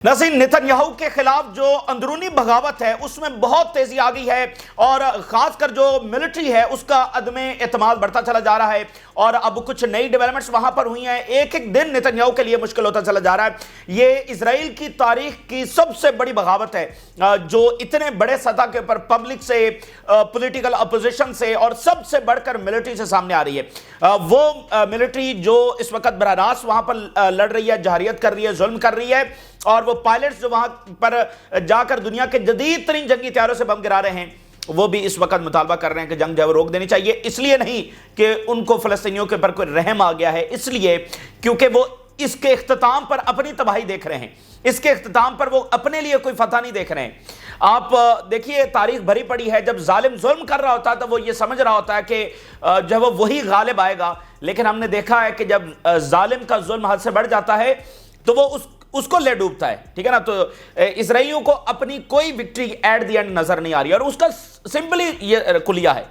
नाज़रीन, नेतन्याहू के खिलाफ जो अंदरूनी बगावत है उसमें बहुत तेजी आ गई है और खासकर जो मिलिट्री है उसका अदमे एतमाद बढ़ता चला जा रहा है और अब कुछ नई डेवलपमेंट्स वहां पर हुई हैं। एक एक दिन नेतन्याहू के लिए मुश्किल होता चला जा रहा है। ये इजराइल की तारीख की सबसे बड़ी बगावत है जो इतने बड़े सतह के ऊपर पब्लिक से, पॉलिटिकल अपोजिशन से और सबसे बढ़कर मिलिट्री से सामने आ रही है। वो मिलिट्री जो इस वक्त बराह रास्त वहां पर लड़ रही है, जहारियत कर रही है, जुल्म कर रही है और वो पायलट्स जो वहां पर जाकर दुनिया के जदीद तरीन जंगी हथियारों से बम गिरा रहे हैं वो भी इस वक्त मुतालबा कर रहे हैं कि जंग जो है रोक देनी चाहिए। इसलिए नहीं कि उनको फलस्तीनियों के ऊपर कोई रहम आ गया है, इसलिए क्योंकि वो इसके इख्तिताम पर अपनी तबाही देख रहे हैं, इसके इख्तिताम पर वो अपने लिए कोई फतह नहीं देख रहे हैं। आप देखिए, तारीख भरी पड़ी है, जब जालिम जुल्म कर रहा होता है तो वो ये समझ रहा होता है कि जब वो वही गालिब आएगा, लेकिन हमने देखा है कि जब जालिम का जुल्म हद से बढ़ जाता है तो वो उसको ले डूबता है। ठीक है ना। तो इजराइलियों को अपनी कोई विक्ट्री एट द एंड नजर नहीं आ रही और उसका सिंपली ये कुलिया है।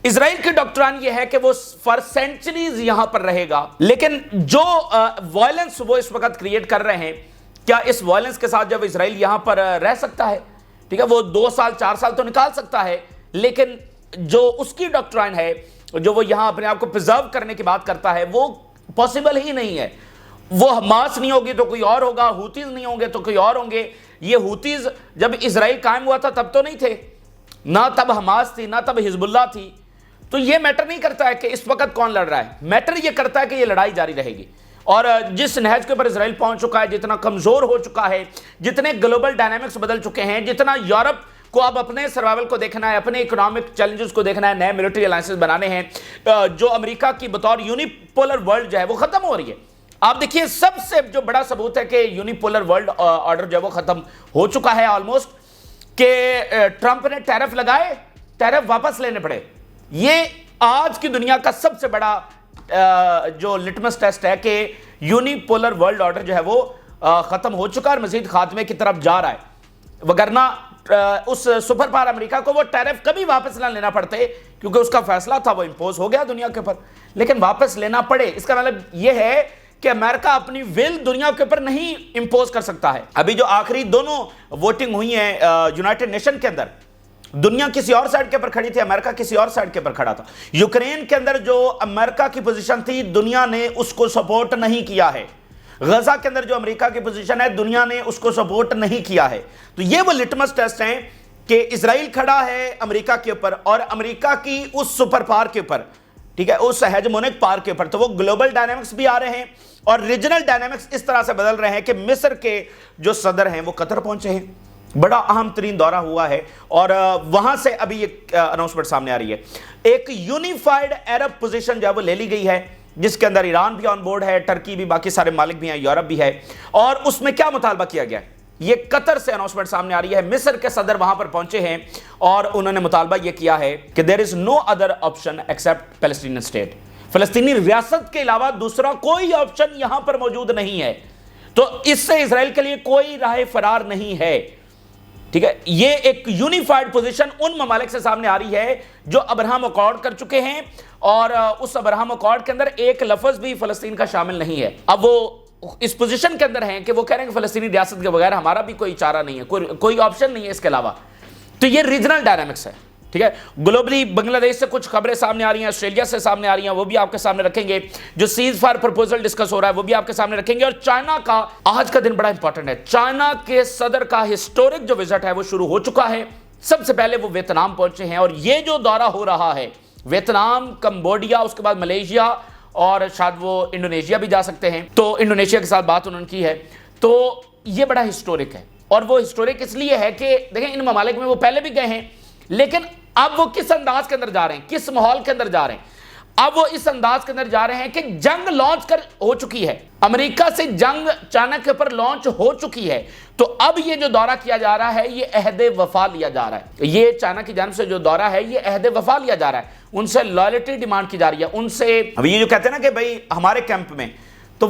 इजराइल की डॉक्ट्रिन ये है कि वो फॉर सेंचुरीज यहां पर रहेगा, लेकिन जो वायलेंस वो इस वक्त क्रिएट कर रहे हैं, क्या इस वायलेंस के साथ जब इजराइल यहां पर रह सकता है? ठीक है, वो 2 साल 4 साल तो निकाल सकता है, लेकिन जो उसकी डॉक्ट्रिन है, जो वो यहां अपने आप को प्रिजर्व करने की बात करता है, वो पॉसिबल ही नहीं है। वो हमास नहीं होगी तो कोई और होगा, हुतीज नहीं होंगे तो कोई और होंगे। ये हुतीज जब इजराइल कायम हुआ था तब तो नहीं थे, ना तब हमास थी, ना तब हिजबुल्लाह थी। तो ये मैटर नहीं करता है कि इस वक्त कौन लड़ रहा है, मैटर ये करता है कि ये लड़ाई जारी रहेगी। और जिस नहज के ऊपर इजराइल पहुंच चुका है, जितना कमजोर हो चुका है, जितने ग्लोबल डायनामिक्स बदल चुके हैं, जितना यूरोप को अब अपने सर्वाइवल को देखना है, अपने इकोनॉमिक चैलेंजेस को देखना है, नए मिलिट्री अलायंसेस बनाने हैं, जो अमेरिका की बतौर यूनिपोलर वर्ल्ड जो है वो खत्म हो रही है। आप देखिए, सबसे जो बड़ा सबूत है कि यूनिपोलर वर्ल्ड ऑर्डर जो है वो खत्म हो चुका है ऑलमोस्ट, कि ट्रंप ने टैरिफ लगाए, टैरिफ वापस लेने पड़े। ये आज की दुनिया का सबसे बड़ा जो लिटमस टेस्ट है कि यूनिपोलर वर्ल्ड ऑर्डर जो है वो खत्म हो चुका है और मजीद खात्मे की तरफ जा रहा है। वगरना उस सुपर पावर अमेरिका को वो टैरिफ कभी वापस ना लेना पड़ते, क्योंकि उसका फैसला था वो इंपोज हो गया दुनिया के ऊपर, लेकिन वापस लेना पड़े। इसका मतलब यह है कि अमेरिका अपनी विल दुनिया के ऊपर नहीं इंपोज कर सकता है। अभी जो आखिरी दोनों वोटिंग हुई है यूनाइटेड नेशन के अंदर, दुनिया किसी और साइड के ऊपर खड़ी थी, अमेरिका किसी और साइड के ऊपर खड़ा था। यूक्रेन के अंदर जो अमेरिका की पोजीशन थी, दुनिया ने उसको सपोर्ट नहीं किया है। गजा के अंदर जो अमेरिका की पोजीशन है, दुनिया ने उसको सपोर्ट नहीं किया है। तो ये वो लिटमस टेस्ट हैं कि इजराइल खड़ा है अमेरिका के ऊपर और अमेरिका की उस सुपर पावर के ऊपर, ठीक है, उस हेजेमोनिक पावर के ऊपर। तो वो ग्लोबल डायनामिक्स भी आ रहे हैं और रीजनल डायनामिक्स इस तरह से बदल रहे हैं कि मिस्र के जो सदर हैं वो कतर पहुंचे हैं, बड़ा अहम तरीन दौरा हुआ है और वहां से अभी एक अनाउंसमेंट सामने आ रही है। एक यूनिफाइड अरब पोजीशन जो है वो ले ली गई है, जिसके अंदर ईरान भी ऑन बोर्ड है, टर्की भी, बाकी सारे मालिक भी हैं, यूरोप भी है। और उसमें क्या मुतालबा किया गया है, ये कतर से अनाउंसमेंट सामने आ रही है। मिस्र के सदर वहां पर पहुंचे हैं और उन्होंने मुतालबा यह किया है कि there is no other option except Palestinian state. फलस्तीनी रियासत के अलावा दूसरा कोई ऑप्शन यहां पर मौजूद नहीं है। तो इससे इजराइल के लिए कोई राह फरार नहीं है। ठीक है, ये एक यूनिफाइड पोजीशन उन ममालिक से सामने आ रही है जो अब्राहम अकॉर्ड कर चुके हैं और उस अब्राहम अकॉर्ड के अंदर एक लफ्ज भी फलस्तीन का शामिल नहीं है। अब वो इस पोजीशन के अंदर हैं कि वो कह रहे हैं कि फलस्तीनी रियासत के बगैर हमारा भी कोई चारा नहीं है, कोई ऑप्शन नहीं है इसके अलावा। तो ये रीजनल डायनामिक्स है। ठीक है, ग्लोबली बांग्लादेश से कुछ खबरें सामने आ रही हैं, ऑस्ट्रेलिया से सामने आ रही हैं, वो भी आपके सामने रखेंगे। जो सीज फायर प्रपोजल डिस्कस हो रहा है वो भी आपके सामने रखेंगे। और चाइना का आज का दिन बड़ा इंपॉर्टेंट है। चाइना के सदर का हिस्टोरिक जो विजिट है वो शुरू हो चुका है। सबसे पहले वो वियतनाम पहुंचे हैं और ये जो दौरा हो रहा है, वियतनाम, कंबोडिया, उसके बाद मलेशिया और शायद वो इंडोनेशिया भी जा सकते हैं। तो इंडोनेशिया के साथ बात उन्होंने की है। तो ये बड़ा हिस्टोरिक है और वो हिस्टोरिक इसलिए है कि देखें, इन ममालिक में वो पहले भी गए हैं, लेकिन अब वो किस अंदाज के अंदर जा रहे हैं, किस माहौल के अंदर जा रहे हैं। अब वो इस अंदाज के अंदर जा रहे हैं कि जंग लॉन्च कर हो चुकी है, अमेरिका से जंग चाइना के ऊपर लॉन्च हो चुकी है। तो अब ये जो दौरा किया जा रहा है, ये अहदे वफा लिया जा रहा है। ये चाइना की जानिब से जो दौरा है, ये अहदे वफा लिया जा रहा है, उनसे लॉयल्टी डिमांड की जा रही है, उनसे अब ये जो कहते हैं ना कि भाई हमारे कैंप में, तो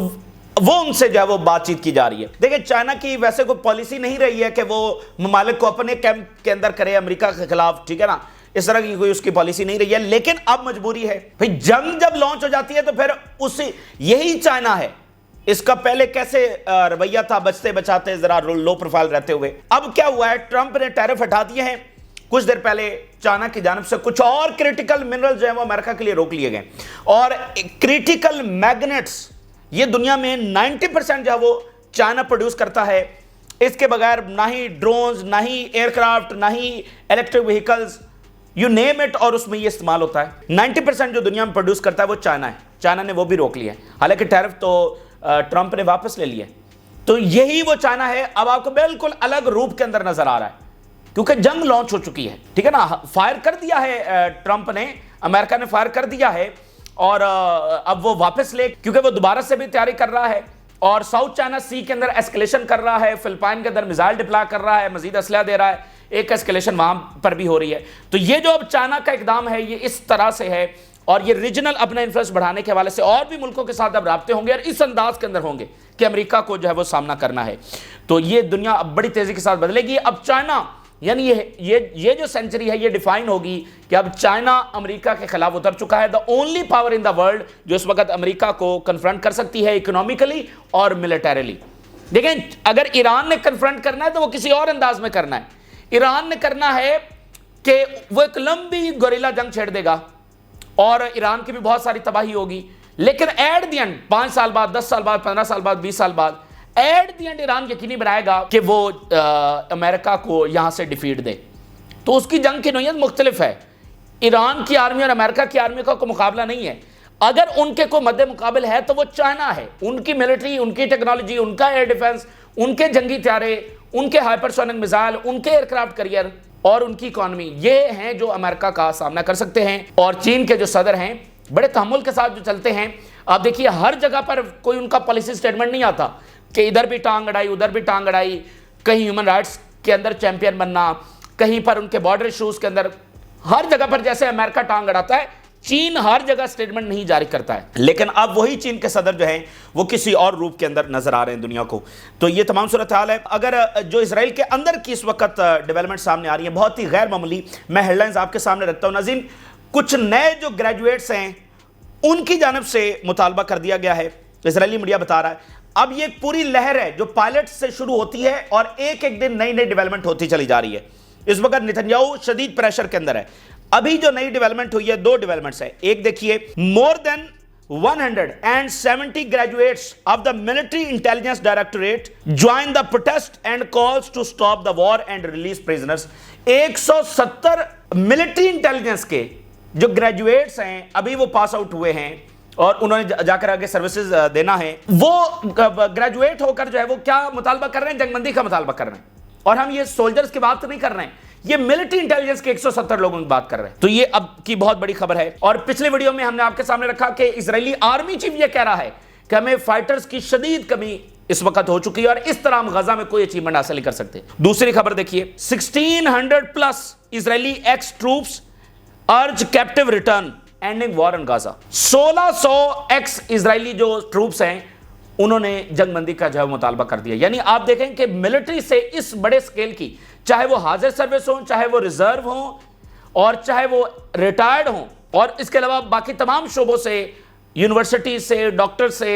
वो उनसे जो है वो बातचीत की जा रही है। देखिए, चाइना की वैसे कोई पॉलिसी नहीं रही है कि वो ममालिक को अपने कैंप के अंदर करे अमेरिका के खिलाफ, ठीक है ना, इस तरह की कोई उसकी पॉलिसी नहीं रही है। लेकिन अब मजबूरी है भाई, जंग जब लॉन्च हो जाती है तो फिर उसी यही चाइना है इसका पहले कैसे रवैया था, बचते बचाते जरा लो प्रोफाइल रहते हुए। अब क्या हुआ है, ट्रंप ने टैरिफ हटा दिए हैं। कुछ देर पहले चाइना की जानिब से कुछ और क्रिटिकल मिनरल जो है वो अमेरिका के लिए रोक लिए गए, और क्रिटिकल मैग्नेट्स ये दुनिया में 90% जो है वो चाइना प्रोड्यूस करता है। इसके बगैर ना ही ड्रोन्स, ना ही एयरक्राफ्ट, ना ही electric vehicles, you name it, और उसमें ये इस्तेमाल होता है। 90% जो दुनिया में प्रोड्यूस करता है वो चाइना है। चाइना ने वो भी रोक लिया है, हालांकि टैरिफ तो ट्रंप ने वापस ले लिया। तो यही वो चाइना है, अब आपको बिल्कुल अलग रूप के अंदर नजर आ रहा है, क्योंकि जंग लॉन्च हो चुकी है, ठीक है ना। फायर कर दिया है ट्रंप ने, अमेरिका ने फायर कर दिया है, और अब वो वापस ले, क्योंकि वो दोबारा से भी तैयारी कर रहा है, और साउथ चाइना सी के अंदर एस्केलेशन कर रहा है, फिलिपाइन के अंदर मिसाइल डिप्लॉय कर रहा है, मजीद असलहा दे रहा है, एक एस्केलेशन वहां पर भी हो रही है। तो ये जो अब चाइना का इकदाम है ये इस तरह से है, और ये रीजनल अपना इन्फ्लुएंस बढ़ाने के हवाले से और भी मुल्कों के साथ अब राब्ते होंगे, और इस अंदाज के अंदर होंगे कि अमेरिका को जो है वो सामना करना है। तो ये दुनिया अब बड़ी तेजी के साथ बदलेगी। अब चाइना, यानी ये जो सेंचुरी है ये डिफाइन होगी कि अब चाइना अमेरिका के खिलाफ उतर चुका है। The only power in the world जो इस वक्त अमेरिका को कन्फ्रंट कर सकती है इकोनॉमिकली और मिलिटरीली। देखें, अगर ईरान ने कन्फ्रंट करना है तो वो किसी और अंदाज में करना है। ईरान ने करना है कि वो एक लंबी गोरिल्ला जंग छेड़ देगा, और ईरान की भी बहुत सारी तबाही होगी, लेकिन एट द एंड 5 साल बाद, 10 साल बाद, 15 साल बाद, 20 साल बाद, एट द एंड ईरान यकीनी बनाएगा कि वो अमेरिका को यहां से डिफीट दे। तो उसकी जंग की नोयत मुख्तलिफ है। ईरान की आर्मी और अमेरिका की आर्मी का कोई मुकाबला नहीं है। अगर उनके कोई मद्दे मुकाबल है तो वो चाइना है। उनकी मिलिट्री, उनकी टेक्नोलॉजी, उनका एयर डिफेंस, उनके जंगी त्यारे, उनके हाइपरसोनिक मिसाइल, उनके एयरक्राफ्ट करियर और उनकी इकॉनमी, ये हैं जो अमेरिका का सामना कर सकते हैं। और चीन के जो सदर हैं बड़े तहम्मुल के साथ जो चलते हैं। आप देखिए, हर जगह पर कोई उनका पॉलिसी स्टेटमेंट नहीं आता कि इधर भी टांग अड़ाई, उधर भी टांग अड़ाई, कहीं ह्यूमन राइट्स के अंदर चैंपियन बनना, कहीं पर उनके बॉर्डर इशूज के अंदर, हर जगह पर जैसे अमेरिका टांग अड़ाता है, चीन हर जगह स्टेटमेंट नहीं जारी करता है। लेकिन अब वही चीन के सदर जो हैं वो किसी और रूप के अंदर नजर आ रहे हैं दुनिया को। तो ये तमाम सूरत हाल है। अगर जो इसराइल के अंदर की इस वक्त डेवलपमेंट सामने आ रही है बहुत ही गैर मामूली, मैं हेडलाइंस आपके सामने रखता हूं। नाज़रीन, कुछ नए जो ग्रेजुएट्स हैं उनकी जानिब से मुतालबा कर दिया गया है, इसराइली मीडिया बता रहा है। अब ये एक पूरी लहर है जो पायलट से शुरू होती है और एक एक दिन नई नई डेवलपमेंट होती चली जा रही है। इस वक्त नेतन्याहू शदीद प्रेशर के अंदर है। अभी जो नई डेवलपमेंट हुई है, 2 डेवलपमेंट्स है। एक देखिए, more than 170 graduates of the military intelligence directorate join the protest and calls to stop the war and release prisoners। 170 military intelligence के जो ग्रेजुएट्स हैं, अभी वो पास आउट हुए हैं और उन्होंने जाकर आगे सर्विसेज देना है, वो ग्रेजुएट होकर जो है वो क्या मुतालबा कर रहे हैं, जंगबंदी का मुतालबा कर रहे हैं। और हम ये सोल्जर्स की बात नहीं कर रहे हैं, ये मिलिट्री इंटेलिजेंस के 170 लोगों की बात कर रहे हैं। तो ये अब की बहुत बड़ी खबर है। और पिछले वीडियो में हमने आपके सामने रखा कि इजरायली आर्मी चीफ ये कह रहा है कि हमें फाइटर्स की शदीद कमी इस वक्त हो चुकी है और इस तरह हम गजा में कोई अचीवमेंट हासिल नहीं कर सकते। दूसरी खबर देखिए, 1600 प्लस इजरायली एक्स ट्रूप्स अर्ज captive return ending war in Gaza. 1600 x Israeli जो ट्रूप्स हैं उन्होंने जंगबंदी का जो है मुतालबा कर दिया। यानी आप देखें कि मिलिट्री से इस बड़े स्केल की, चाहे वो हाजिर सर्विस हो, चाहे वो रिजर्व हो और चाहे वो रिटायर्ड हो, और इसके अलावा बाकी तमाम शोबों से, यूनिवर्सिटी से, डॉक्टर से,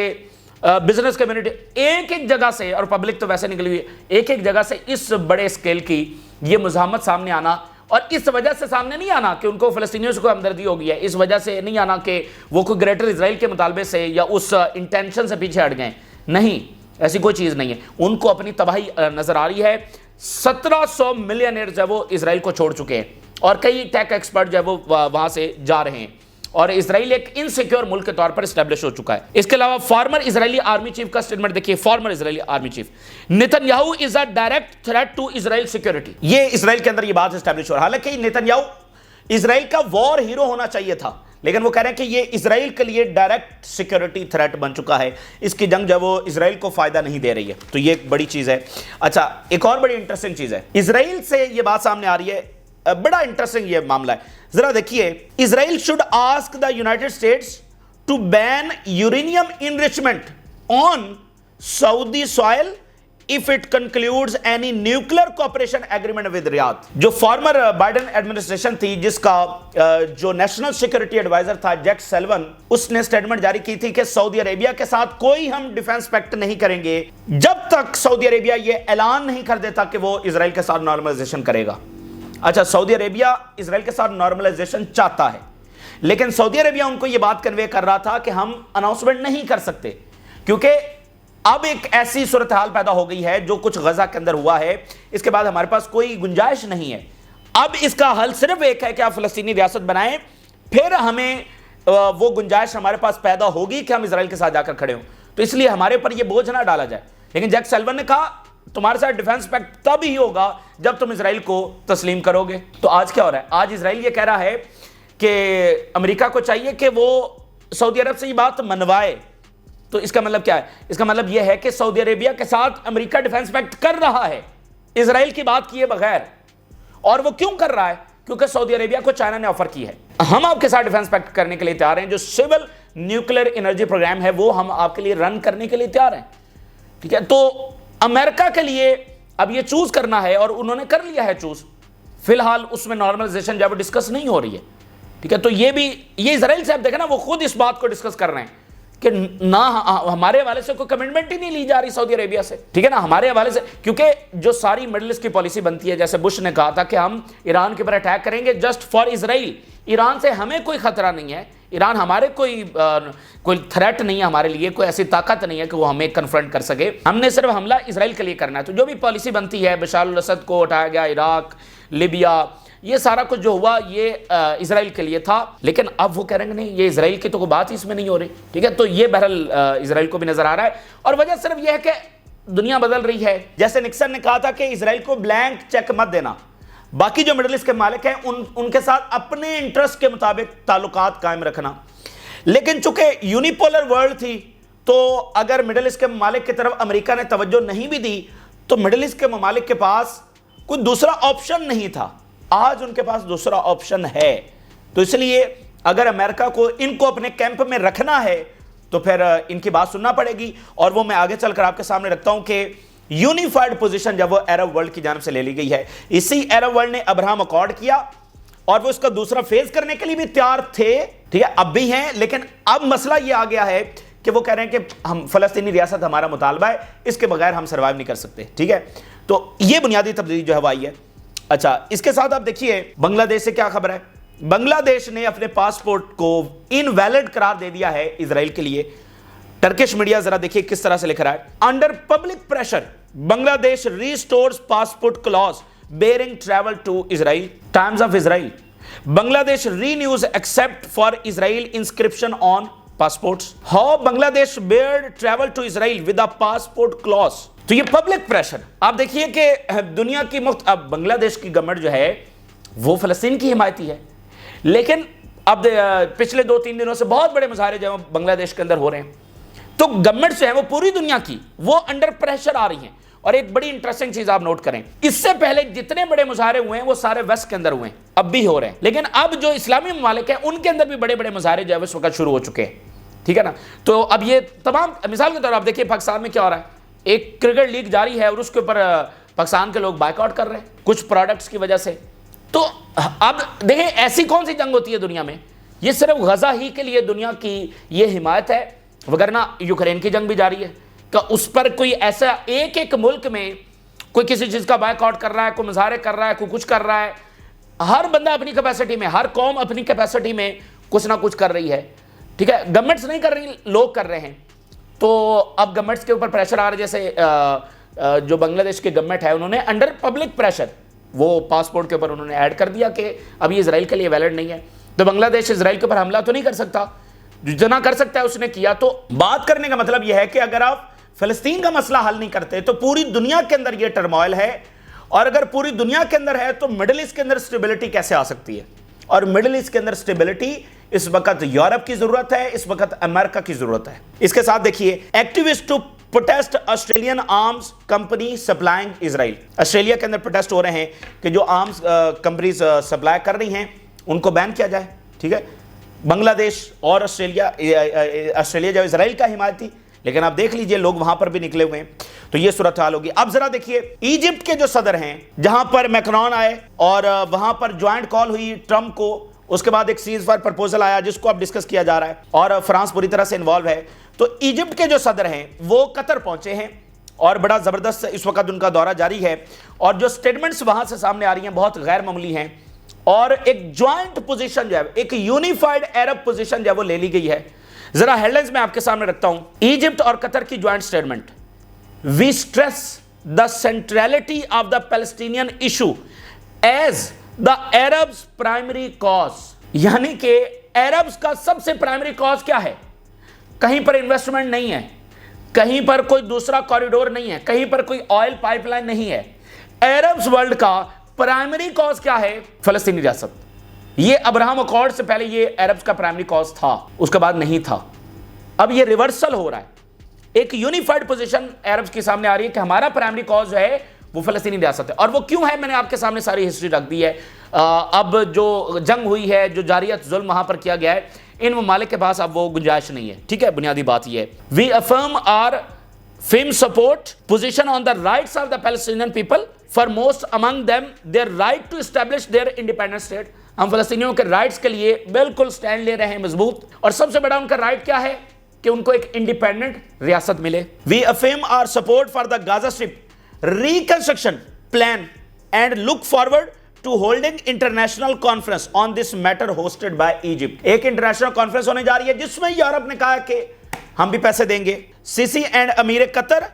बिजनेस कम्युनिटी, एक एक जगह से, और पब्लिक तो वैसे निकली हुई है, एक एक जगह से इस बड़े स्केल की ये मुज़ाहमत सामने आना। और इस वजह से सामने नहीं आना कि उनको फ़लस्तीनियों से कोई हमदर्दी हो गई है, इस वजह से नहीं आना कि वो कोई ग्रेटर इजराइल के मुतालबे से या उस इंटेंशन से पीछे हट गए। नहीं, ऐसी कोई चीज़ नहीं है। उनको अपनी तबाही नज़र आ रही है। 1700 मिलियनेयर जो है वो इसराइल को छोड़ चुके हैं और कई टेक एक्सपर्ट जो है वो वहाँ से जा रहे हैं और इसराइल एक इनसिक्योर मुल्क के तौर पर स्टैब्लिश हो चुका है। इसके अलावा फॉर्मर इजरायली आर्मी चीफ का स्टेटमेंट देखिए। Former Israeli army chief, Netanyahu is a direct threat to Israel security. ये इसराइल के अंदर ये बात स्टैब्लिश हो रहा है। हालांकि नेतन्याहू इसराइल का वॉर हीरो होना चाहिए था, लेकिन वो कह रहे हैं कि ये इसराइल के लिए डायरेक्ट सिक्योरिटी थ्रेट बन चुका है। इसकी जंग जो वो इसराइल को फायदा नहीं दे रही है। तो ये एक बड़ी चीज है। अच्छा, एक और बड़ी इंटरेस्टिंग चीज है, इसराइल से ये बात सामने आ रही है, बड़ा इंटरेस्टिंग ये मामला है। जरा देखिए, Israel should ask the United States to ban uranium enrichment on Saudi soil if it concludes any nuclear cooperation agreement with Riyadh। जो फॉर्मर बाइडेन एडमिनिस्ट्रेशन थी, जिसका जो नेशनल सिक्योरिटी एडवाइजर था जैक सल्वन, उसने स्टेटमेंट जारी की थी कि सऊदी अरेबिया के साथ कोई हम डिफेंस पैक्ट नहीं करेंगे जब तक सऊदी अरेबिया यह ऐलान नहीं कर देता कि वो इजराइल के साथ नॉर्मलाइजेशन करेगा। अच्छा, सऊदी अरेबिया इजराइल के साथ नॉर्मलाइजेशन चाहता है, लेकिन सऊदी अरेबिया उनको यह बात कन्वे कर रहा था कि हम अनाउंसमेंट नहीं कर सकते, क्योंकि अब एक ऐसी सूरत हाल पैदा हो गई है जो कुछ गजा के अंदर हुआ है, इसके बाद हमारे पास कोई गुंजाइश नहीं है। अब इसका हल सिर्फ एक है कि आप फलस्तीनी रियासत बनाएं, फिर हमें वो गुंजाइश हमारे पास पैदा होगी कि हम इजराइल के साथ जाकर खड़े हों। तो इसलिए हमारे ऊपर ये बोझ ना डाला जाए। लेकिन जैक सल्वन ने कहा तुम्हारे साथ डिफेंस पैक्ट तब ही होगा जब तुम इजराइल को तस्लीम करोगे। तो आज क्या हो रहा है? आज इजराइल ये कह रहा है कि अमेरिका को चाहिए कि वो सऊदी अरब से ये बात मनवाए। तो इसका मतलब क्या है? इसका मतलब यह है कि सऊदी अरेबिया के साथ अमेरिका डिफेंस पैक्ट कर रहा है इजराइल की बात किए बगैर। और वो क्यों कर रहा है? क्योंकि सऊदी अरेबिया को चाइना ने ऑफर की है, हम आपके साथ डिफेंस पैक्ट करने के लिए तैयार हैं, जो सिविल न्यूक्लियर एनर्जी प्रोग्राम है वो हम आपके लिए रन करने के लिए तैयार हैं। ठीक है, तो अमेरिका के लिए अब ये चूज करना है और उन्होंने कर लिया है चूज। फिलहाल उसमें नॉर्मलाइजेशन जब डिस्कस नहीं हो रही है। ठीक है, तो ये इजराइल से आप देखें ना, वो खुद इस बात को डिस्कस कर रहे हैं कि ना हमारे हवाले से कोई कमिटमेंट ही नहीं ली जा रही सऊदी अरेबिया से। ठीक है ना, हमारे हवाले से, क्योंकि जो सारी मिडिल ईस्ट की पॉलिसी बनती है, जैसे बुश ने कहा था कि हम ईरान के ऊपर अटैक करेंगे जस्ट फॉर इजराइल, ईरान से हमें कोई खतरा नहीं है, ईरान हमारे कोई थ्रेट नहीं है, हमारे लिए कोई ऐसी ताकत नहीं है कि वो हमें कन्फ्रंट कर सके, हमने सिर्फ हमला इजराइल के लिए करना है। तो जो भी पॉलिसी बनती है, बशार अल असद को उठाया गया, इराक, लीबिया, ये सारा कुछ जो हुआ ये इजराइल के लिए था। लेकिन अब वो कह रहे हैं नहीं, ये इजराइल की तो कोई बात ही इसमें नहीं हो रही। ठीक है, तो ये बहरहाल इजराइल को भी नजर आ रहा है। और वजह सिर्फ यह है कि दुनिया बदल रही है। जैसे निक्सन ने कहा था कि इजराइल को ब्लैंक चेक मत देना, बाकी जो मिडिल ईस्ट के मालिक हैं उनके साथ अपने इंटरेस्ट के मुताबिक ताल्लुकात कायम रखना। लेकिन चूंकि यूनिपोलर वर्ल्ड थी, तो अगर मिडिल ईस्ट के ममालिक की तरफ अमेरिका ने तवज्जो नहीं भी दी तो मिडिल ईस्ट के ममालिक के पास कोई दूसरा ऑप्शन नहीं था। आज उनके पास दूसरा ऑप्शन है। तो इसलिए अगर अमेरिका को इनको अपने कैंप में रखना है तो फिर इनकी बात सुनना पड़ेगी। और वो मैं आगे चलकर आपके सामने रखता हूं कि यूनिफाइड पोजीशन जब वो अरब वर्ल्ड की जानिब से ले ली गई है, इसी अरब वर्ल्ड ने अब्राहम अकॉर्ड किया और वो इसका दूसरा फेज करने के लिए भी तैयार थे। ठीक है, अब भी हैं, लेकिन अब मसला ये आ गया है कि वो कह रहे हैं कि हम फलस्तीनी रियासत हमारा मुतालबा है, इसके बगैर हम सर्वाइव नहीं कर सकते। ठीक है, तो ये बुनियादी तब्दीली जो है वो आई है। अच्छा, इसके साथ आप देखिए बांग्लादेश से क्या खबर है। बांग्लादेश ने अपने पासपोर्ट को इनवैलिड करार दे दिया है इजराइल के लिए। टर्किश मीडिया जरा देखिए किस तरह से लिख रहा है। Under public pressure Bangladesh restores passport clause bearing travel to Israel. Times of Israel, Bangladesh renews except for Israel inscription on passports. How Bangladesh bear travel to Israel with a passport clause. तो ये पब्लिक प्रेशर आप देखिए कि दुनिया की मुफ्त, अब बांग्लादेश की गवर्नमेंट जो है वो फलस्तीन की हिमायती है, लेकिन अब पिछले 2-3 दिनों से बहुत बड़े मुजाहरे जो बांग्लादेश के अंदर हो रहे हैं। तो गवर्नमेंट जो है वो पूरी दुनिया की वो अंडर प्रेशर आ रही हैं। और एक बड़ी इंटरेस्टिंग चीज आप नोट करें, इससे पहले जितने बड़े मुजाहरे हुए हैं वो सारे वेस्ट के अंदर हुए हैं, अब भी हो रहे हैं। लेकिन अब जो इस्लामी ममालिक हैं उनके अंदर भी बड़े बड़े मुजाहरे जो है इस वक्त शुरू हो चुके हैं। ठीक है ना, तो अब ये तमाम, मिसाल के तौर पर आप देखिए पाकिस्तान में क्या हो रहा है, एक क्रिकेट लीग जारी है और उसके ऊपर पाकिस्तान के लोग बायकॉट कर रहे हैं कुछ प्रोडक्ट्स की वजह से। तो अब देखें ऐसी कौन सी जंग होती है दुनिया में, ये सिर्फ गजा ही के लिए दुनिया की ये हिमायत है, वगरना यूक्रेन की जंग भी जारी है कि उस पर कोई ऐसा एक मुल्क में कोई किसी चीज का बायकॉट कर रहा है, कोई मुजाहरे कर रहा है, कोई कुछ कर रहा है। हर बंदा अपनी कैपेसिटी में, हर कौम अपनी कैपेसिटी में कुछ ना कुछ कर रही है। ठीक है, गवर्नमेंट्स नहीं कर रही, लोग कर रहे हैं। तो अब गवर्नमेंट्स के ऊपर प्रेशर आ रहा है। जैसे जो बांग्लादेश की गवर्नमेंट है उन्होंने अंडर पब्लिक प्रेशर वो पासपोर्ट के ऊपर उन्होंने ऐड कर दिया कि अभी इजराइल के लिए वैलिड नहीं है। तो बांग्लादेश इजराइल के ऊपर हमला तो नहीं कर सकता, जितना कर सकता है उसने किया। तो बात करने का मतलब यह है कि अगर आप फिलिस्तीन का मसला हल नहीं करते तो पूरी दुनिया के अंदर यह टर्मोइल है, और अगर पूरी दुनिया के अंदर है तो मिडिल ईस्ट के अंदर स्टेबिलिटी कैसे आ सकती है। और मिडिल ईस्ट के अंदर स्टेबिलिटी इस वक्त यूरोप की जरूरत है, इस वक्त अमेरिका की जरूरत है। इसके साथ देखिए, activist to protest Australian arms company supplying Israel. Australia के अंदर प्रोटेस्ट हो रहे हैं कि जो आर्म्स कंपनीज सप्लाई कर रही हैं उनको बैन किया जाए। ठीक है, बांग्लादेश और ऑस्ट्रेलिया जो इजराइल का हिमायती, लेकिन आप देख लीजिए लोग वहां पर भी निकले हुए हैं, तो ये सूरत हाल होगी। अब जरा देखिए इजिप्ट के जो सदर हैं, जहां पर मैक्रोन आए और वहां पर ज्वाइंट कॉल हुई ट्रंप को, उसके बाद एक सीज फायर प्रपोजल आया जिसको अब डिस्कस किया जा रहा है और फ्रांस पूरी तरह से इन्वॉल्व है। तो इजिप्ट के जो सदर हैं वो कतर पहुंचे हैं और बड़ा जबरदस्त इस वक्त उनका दौरा जारी है और जो स्टेटमेंट्स वहां से सामने आ रही हैं बहुत गैर मामूली हैं और एक ज्वाइंट पोजीशन जो है, एक यूनिफाइड अरब पोजीशन जो है वो ले ली गई है। जरा हेडलाइंस में आपके सामने रखता हूं, इजिप्ट और कतर की joint statement. We stress the centrality of the Palestinian issue as the Arabs primary cause, यानी कि अरब्स का सबसे प्राइमरी कॉज क्या है? कहीं पर इन्वेस्टमेंट नहीं है, कहीं पर कोई दूसरा कॉरिडोर नहीं है, कहीं पर कोई ऑयल पाइपलाइन नहीं है। अरब्स वर्ल्ड का प्राइमरी कॉज क्या है? फलस्तीनी रियासत। ये अब्राहम अकॉर्ड से पहले ये अरब्स का प्राइमरी कॉज था, उसके बाद नहीं था। अब ये रिवर्सल हो रहा है, एक यूनिफाइड पोजीशन अरब्स के सामने आ रही है कि हमारा प्राइमरी कॉज जो है वो फलस्तीनी रियासत है। और वो क्यों है, मैंने आपके सामने सारी हिस्ट्री रख दी है। अब जो जंग हुई है, जो जारियत जुल्म वहां पर किया गया है, इन ममालिक के पास अब वो गुंजाइश नहीं है। ठीक है, बुनियादी बात ये है। We affirm are firm support position on the rights of the Palestinian people, foremost among them their right to establish their independent state। हम फलस्तीनियों के राइट्स के लिए बिल्कुल स्टैंड ले रहे हैं मजबूत, और सबसे बड़ा उनका राइट क्या है कि उनको एक इंडिपेंडेंट रियासत मिले। We affirm our support for the Gaza Strip reconstruction plan and look forward to holding international conference on this matter hosted by Egypt। एक इंटरनेशनल कॉन्फ्रेंस होने जा रही है जिसमें यूरोप ने कहा कि हम भी पैसे देंगे। Sisi and Emir Qatar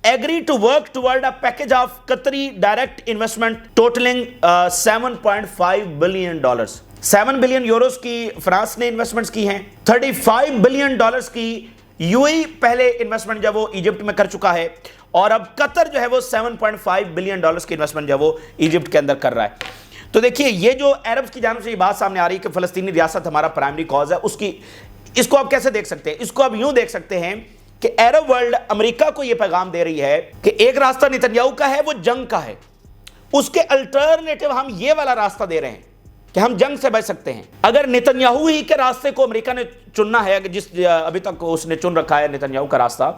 agree to work toward a package of Qatari direct investment totalling $7.5 billion. 7 billion euros की फ्रांस ने इन्वेस्टमेंट्स की हैं, $35 बिलियन की यूएई पहले इन्वेस्टमेंट जब वो इजिप्ट में कर चुका है, और अब कतर जो है वो $7.5 बिलियन की इन्वेस्टमेंट जब वो इजिप्ट के अंदर कर रहा है। तो देखिए ये जो अरब्स की जानिब से ये बात सामने आ रही है कि फलस्तीनी रियासत हमारा प्राइमरी कॉज है, उसकी इसको आप कैसे देख सकते हैं? इसको आप यूं देख सकते हैं कि अरब वर्ल्ड अमेरिका को यह पैगाम दे रही है कि एक रास्ता नेतन्याहू का है, वो जंग का है, उसके अल्टरनेटिव हम ये वाला रास्ता दे रहे हैं कि हम जंग से बच सकते हैं। अगर नेतन्याहू ही के रास्ते को अमेरिका ने चुनना है, जिस अभी तक उसने चुन रखा है नेतन्याहू का रास्ता,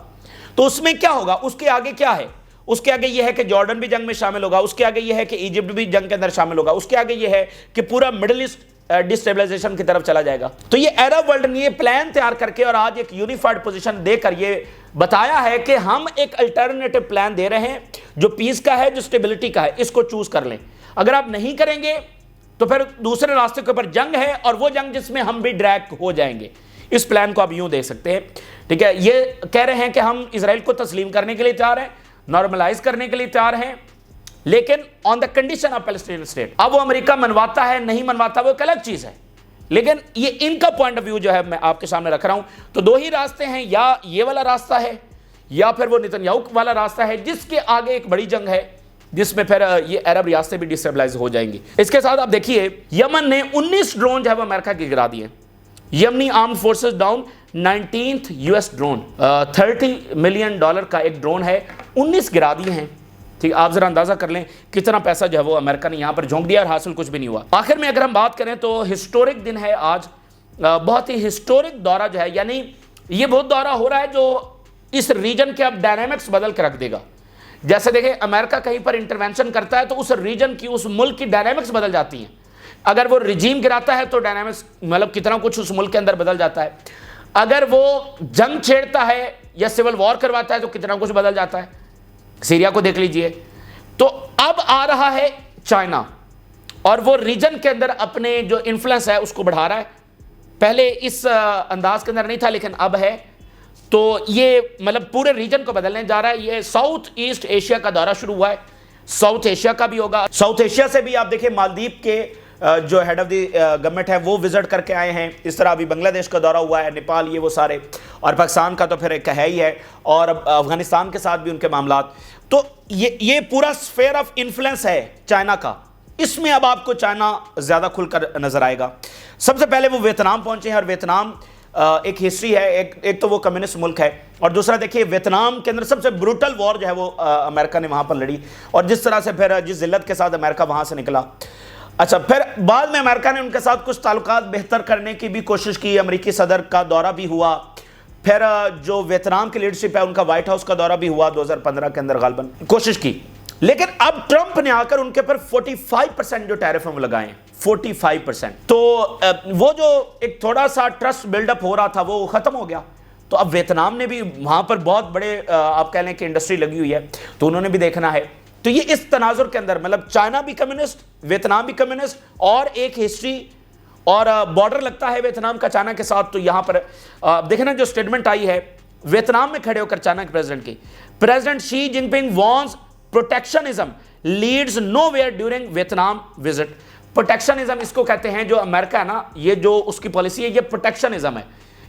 तो उसमें क्या होगा? उसके आगे क्या है? उसके आगे यह है कि जॉर्डन भी जंग में शामिल होगा, उसके आगे यह है कि इजिप्ट भी जंग के अंदर शामिल होगा, उसके आगे यह है कि पूरा मिडिल ईस्ट डिस्टेबलाइजेशन की तरफ चला जाएगा। तो ये अरब वर्ल्ड ने ये प्लान तैयार करके और आज एक यूनिफाइड पोजीशन देकर ये बताया है कि हम एक अल्टरनेटिव प्लान दे रहे हैं जो पीस का है, जो स्टेबिलिटी का है, इसको चूज कर लें। अगर आप नहीं करेंगे तो फिर दूसरे रास्ते के ऊपर जंग है, और वो जंग जिसमें हम भी ड्रैग हो जाएंगे। इस प्लान को आप यूं देख सकते हैं। ठीक है, ये कह रहे हैं कि हम इजराइल को तस्लीम करने के लिए तैयार हैं, नॉर्मलाइज करने के लिए तैयार हैं, लेकिन on the condition of Palestinian state. अब वो अमेरिका मनवाता है नहीं मनवाता वो एक अलग चीज है, लेकिन ये इनका पॉइंट ऑफ व्यू जो है मैं आपके सामने रख रहा हूं। तो दो ही रास्ते हैं, या ये वाला रास्ता है या फिर वो नेतन्याहू वाला रास्ता है, जिसके आगे एक बड़ी जंग है, जिसमें फिर ये अरब रियासतें भी डिस्टेबलाइज हो जाएंगी। इसके साथ आप देखिए यमन ने 19 ड्रोन जो है वो अमेरिका के गिरा दिए। Yemeni armed forces down 19th US drone. $30 million का एक ड्रोन है, 19 गिरा दिए हैं। ठीक, आप जरा अंदाजा कर लें कितना पैसा जो है वो अमेरिका ने यहां पर झोंक दिया और हासिल कुछ भी नहीं हुआ। आखिर में अगर हम बात करें तो हिस्टोरिक दिन है आज, बहुत ही हिस्टोरिक दौरा जो है, यानी ये बहुत दौरा हो रहा है जो इस रीजन के अब डायनामिक्स बदल के रख देगा। जैसे देखें अमेरिका कहीं पर इंटरवेंशन करता है तो उस रीजन की, उस मुल्क की डायनामिक्स बदल जाती हैं। अगर वो रिजीम गिराता है तो डायनामिक्स मतलब कितना कुछ उस मुल्क के अंदर बदल जाता है। अगर वो जंग छेड़ता है या सिविल वॉर करवाता है तो कितना कुछ बदल जाता है। सीरिया को देख लीजिए। तो अब आ रहा है चाइना, और वो रीजन के अंदर अपने जो इन्फ्लुएंस है उसको बढ़ा रहा है। पहले इस अंदाज के अंदर नहीं था, लेकिन अब है। तो ये मतलब पूरे रीजन को बदलने जा रहा है। ये साउथ ईस्ट एशिया का दौरा शुरू हुआ है, साउथ एशिया का भी होगा। साउथ एशिया से भी आप देखिए मालदीव के जो हेड ऑफ द गवर्नमेंट है वो विजिट करके आए हैं। इस तरह अभी बांग्लादेश का दौरा हुआ है, नेपाल, ये वो सारे, और पाकिस्तान का तो फिर एक है ही है, और अफगानिस्तान के साथ भी उनके मामलात। तो ये पूरा स्फेयर ऑफ इन्फ्लुएंस है चाइना का। इसमें अब आपको चाइना ज्यादा खुलकर नजर आएगा। सबसे पहले वो वियतनाम पहुंचे हैं, और वियतनाम एक हिस्ट्री है, एक तो वो कम्युनिस्ट मुल्क है, और दूसरा देखिए वियतनाम के अंदर सबसे ब्रूटल वॉर जो है वो अमेरिका ने वहां पर लड़ी, और जिस तरह से फिर जिस जिल्लत के साथ अमेरिका वहां से निकला। अच्छा, फिर बाद में अमेरिका ने उनके साथ कुछ ताल्लुकात बेहतर करने की भी कोशिश की, अमेरिकी सदर का दौरा भी हुआ, फिर जो वियतनाम की लीडरशिप है उनका व्हाइट हाउस का दौरा भी हुआ 2015 के अंदर, गालबन कोशिश की। लेकिन अब ट्रंप ने आकर उनके ऊपर 45% जो टैरिफ हैं वो लगाए, 45%। तो वो जो एक थोड़ा सा ट्रस्ट बिल्डअप हो रहा था वो खत्म हो गया। तो अब वियतनाम ने भी वहां पर बहुत बड़े आप कह लें कि इंडस्ट्री लगी हुई है, तो उन्होंने भी देखना है। तो ये इस तनाजुर के अंदर मतलब चाइना भी कम्युनिस्ट, वियतनाम भी कम्युनिस्ट, और एक हिस्ट्री और बॉर्डर लगता है वियतनाम का चाइना के साथ। तो यहां पर देखें ना जो स्टेटमेंट आई है वियतनाम में खड़े होकर चाइना के प्रेसिडेंट की, president Xi Jinping warns protectionism leads nowhere during Vietnam visit. Protectionism इसको कहते हैं, जो अमेरिका है ना, ये जो उसकी पॉलिसी है ये प्रोटेक्शनिज्म है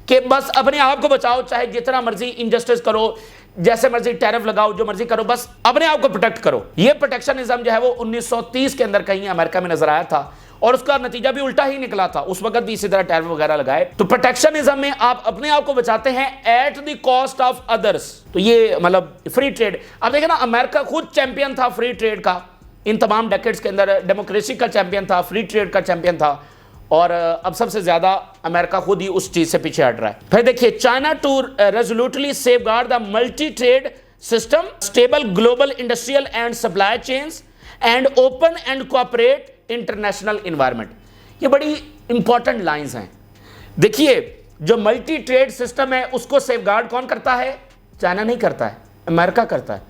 कि बस अपने आप को बचाओ, चाहे जितना मर्जी इनजस्टिस करो, जैसे मर्जी टैरिफ लगाओ, जो मर्जी करो, बस अपने आप को प्रोटेक्ट करो। ये प्रोटेक्शनिज्म जो है वो 1930 के अंदर कहीं अमेरिका में नजर आया था, और उसका नतीजा भी उल्टा ही निकला था। उस वक्त भी इसी तरह टैरिफ वगैरह लगाए। तो प्रोटेक्शनिज्म में आप अपने आप को बचाते हैं at the cost of others. तो ये मतलब फ्री ट्रेड, अब देखिए ना अमेरिका खुद चैंपियन था फ्री ट्रेड का, इन तमाम डेकेड्स के अंदर डेमोक्रेसी का चैंपियन था, फ्री ट्रेड का चैंपियन था, और अब सबसे ज्यादा अमेरिका खुद ही उस चीज से पीछे हट रहा है। फिर देखिए China to resolutely safeguard the multi trade system, stable global industrial and supply chains and open and cooperate international environment. ये बड़ी इंपॉर्टेंट लाइंस हैं। देखिए जो मल्टी ट्रेड सिस्टम है उसको सेफगार्ड कौन करता है? चाइना नहीं करता है, अमेरिका करता है।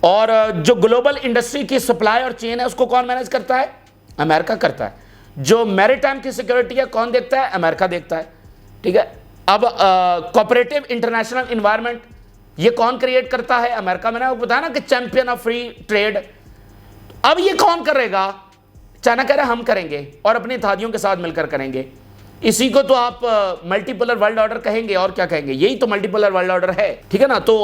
और जो ग्लोबल इंडस्ट्री की सप्लाई और चेन है उसको कौन मैनेज करता है? अमेरिका करता है। जो मैरीटाइम की सिक्योरिटी है कौन देखता है? अमेरिका देखता है। ठीक है, अब कोऑपरेटिव इंटरनेशनल एनवायरनमेंट ये कौन क्रिएट करता है? अमेरिका। मैंने आपको बताया ना कि चैंपियन ऑफ फ्री ट्रेड। अब ये कौन करेगा? चाइना कह रहा है हम करेंगे और अपनी इत्तेहादियों के साथ मिलकर करेंगे। इसी को तो आप मल्टीपोलर वर्ल्ड ऑर्डर कहेंगे, और क्या कहेंगे? यही तो मल्टीपोलर वर्ल्ड ऑर्डर है, ठीक है ना। तो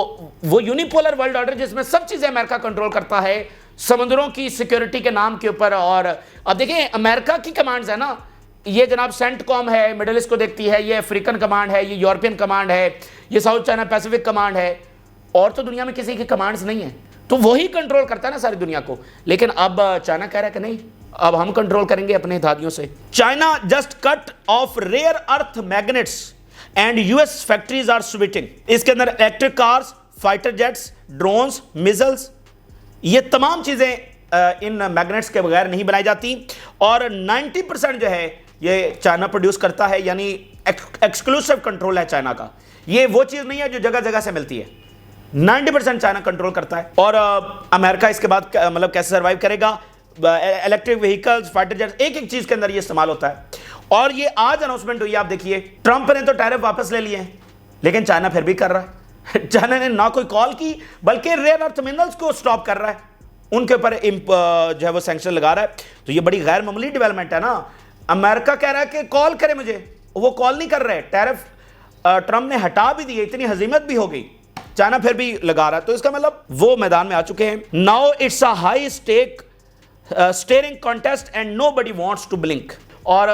वो यूनिपोलर वर्ल्ड ऑर्डर जिसमें सब चीजें अमेरिका कंट्रोल करता है समुद्रों की सिक्योरिटी के नाम के ऊपर। और अब देखिए अमेरिका की कमांड्स है ना, ये जनाब सेंटकॉम है, मिडिल ईस्ट को देखती है, ये अफ्रीकन कमांड है, ये यूरोपियन कमांड है, ये साउथ चाइना पैसिफिक कमांड है, और तो दुनिया में किसी की कमांड्स नहीं है। तो वही कंट्रोल करता है ना सारी दुनिया को। लेकिन अब चाइना कह रहा है कि नहीं, अब हम कंट्रोल करेंगे अपने इत्तेहादियों से। China just cut off rare earth magnets and US factories are sweating. इसके अंदर electric cars, fighter jets, drones, missiles, ये तमाम चीजें इन मैग्नेट्स के बगैर नहीं बनाई जाती। और 90% जो है ये चाइना प्रोड्यूस करता है, यानी एक्सक्लूसिव कंट्रोल है चाइना का। ये वो चीज नहीं है जो जगह जगह से मिलती है, 90% चाइना कंट्रोल करता है। और अमेरिका इसके बाद मतलब कैसे सर्वाइव करेगा? इलेक्ट्रिक व्हीकल्स, फाइटर जेट्स, एक एक चीज के अंदर ये इस्तेमाल होता है। और ये आज अनाउंसमेंट हुई, आप देखिए ट्रंप ने तो टैरिफ वापस ले लिए, लेकिन चाइना फिर भी कर रहा है। चाइना ने ना कोई कॉल की, बल्कि रेयर अर्थ मिनरल्स को स्टॉप कर रहा है, उनके ऊपर जो है वो सैंक्शन लगा रहा है। तो ये बड़ी गैर मामूली डेवलपमेंट है ना। अमेरिका कह रहा है कि कॉल करे मुझे, वो कॉल नहीं कर रहे। टैरिफ ट्रंप ने हटा भी दिए, इतनी हजीमत भी हो गई, चाइना फिर भी लगा रहा है। तो इसका मतलब वो मैदान में आ चुके हैं। Now it's a high stake staring contest and nobody wants to blink. और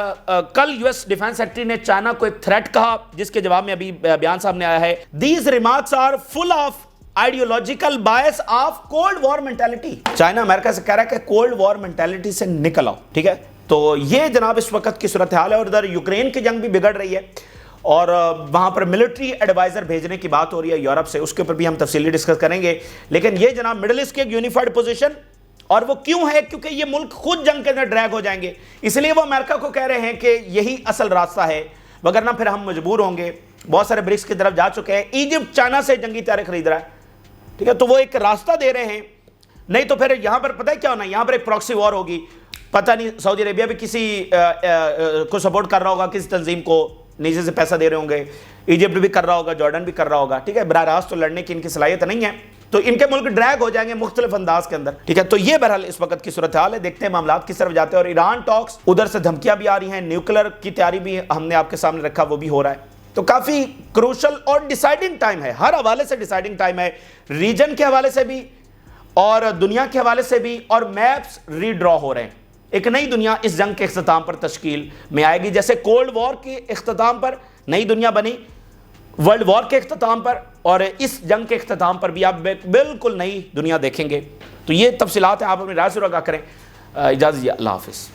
कल यूएस डिफेंस सेक्रेटरी ने चाइना को एक थ्रेट कहा, जिसके जवाब में अभी बयान सामने आया है। These remarks are full of ideological bias of cold war mentality. China America से कह रहा है कि कोल्ड वॉर मेंटालिटी से निकल आओ, ठीक है। तो ये जनाब इस वक्त की सूरत हाल है। और इधर यूक्रेन की जंग भी बिगड़ रही है, और वहां पर मिलिट्री एडवाइजर भेजने की बात हो रही है यूरोप से, उसके ऊपर भी हम तफसीली डिस्कस करेंगे। लेकिन ये जनाब मिडिल ईस्ट की एक यूनिफाइड पोजीशन, और वो क्यों है? क्योंकि ये मुल्क खुद जंग के अंदर ड्रैग हो जाएंगे, इसलिए वो अमेरिका को कह रहे हैं कि यही असल रास्ता है, वगरना फिर हम मजबूर होंगे। बहुत सारे ब्रिक्स की तरफ जा चुके हैं, इजिप्ट चाइना से जंगी तैयारी खरीद रहा है, ठीक है। तो वो एक रास्ता दे रहे हैं, नहीं तो फिर यहां पर पता है क्या होना, यहां पर एक प्रॉक्सी वॉर होगी। पता नहीं सऊदी अरेबिया भी किसी को सपोर्ट कर रहा होगा, किसी तंजीम को नीचे से पैसा दे रहे होंगे, इजिप्ट भी कर रहा होगा, जॉर्डन भी कर रहा होगा, ठीक है। बराह रास्त तो लड़ने की इनकी सलाहियत नहीं है, तो इनके मुल्क ड्रैग हो जाएंगे मुख्तलिफ अंदाज के अंदर, ठीक है। तो ये बहरहाल इस वक्त की सूरत हाल है। देखते हैं मामला किस तरफ जाते हैं। और ईरान टॉक्स, उधर से धमकियां भी आ रही हैं, न्यूक्लियर की तैयारी भी हमने आपके सामने रखा, वो भी हो रहा है। तो काफी क्रूशल और डिसाइडिंग टाइम है, हर हवाले से डिसाइडिंग टाइम है, रीजन के हवाले से भी और दुनिया के हवाले से भी। और मैप्स रीड्रॉ हो रहे हैं, एक नई दुनिया इस जंग के इख्तिताम पर तश्कील में आएगी। जैसे कोल्ड वॉर के इख्तिताम पर नई दुनिया बनी, वर्ल्ड वॉर के इख्तिताम पर और इस जंग के इख्तिताम पर भी आप बिल्कुल नई दुनिया देखेंगे। तो ये तफसीलात हैं, आप अपनी राय से आगाह करें। इजाज़त, अल्लाह हाफिज़।